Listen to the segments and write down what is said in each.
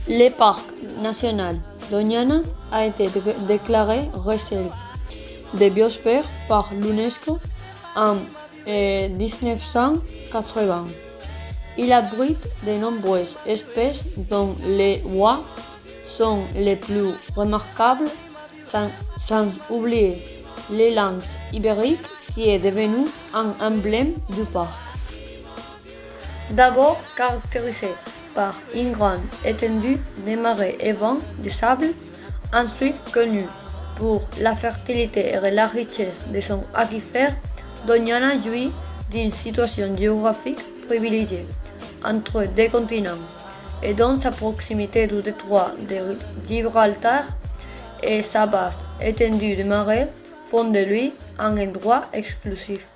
Le parc national Doñana a été déclaré réserve de biosphère par l'UNESCO en 1980. Il abrite de nombreuses espèces dont les oies sont les plus remarquables, sans oublier les lynx ibériques qui est devenu un emblème du parc. D'abord caractérisé par une grande étendue de marais et vents de sable, ensuite connu pour la fertilité et la richesse de son aquifère, Doñana jouit d'une situation géographique privilégiée entre deux continents et dans sa proximité du détroit de Gibraltar et sa vaste étendue de marais font de lui un endroit exclusif.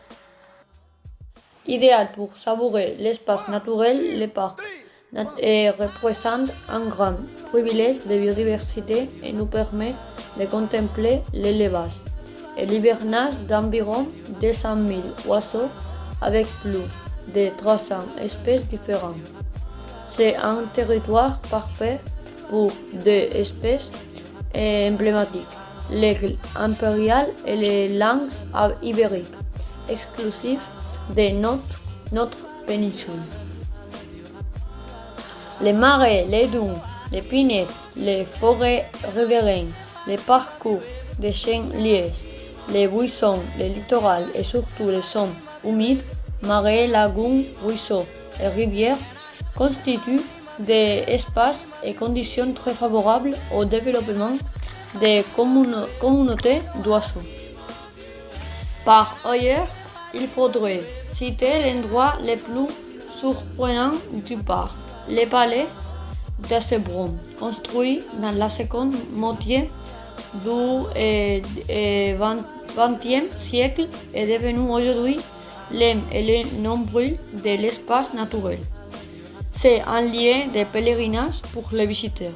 Idéal pour savourer l'espace naturel, le parc représente un grand privilège de biodiversité et nous permet de contempler l'élevage et l'hivernage d'environ 200 000 oiseaux avec plus de 300 espèces différentes. C'est un territoire parfait pour deux espèces emblématiques, l'aigle impérial et les lynx ibériques, exclusifs de notre péninsule. Les marais, les dunes, les pinettes, les forêts riveraines, les parcours des chênes lièges, les buissons, les littorales et surtout les zones humides, marais, lagunes, ruisseaux et rivières constituent des espaces et conditions très favorables au développement des communautés d'oiseaux. Par ailleurs, il faudrait citer l'endroit le plus surprenant du parc, le palais d'Hesebron, construit dans la seconde moitié du XXe siècle, est devenu aujourd'hui l'âme et le nombril de l'espace naturel. C'est un lieu de pèlerinage pour les visiteurs.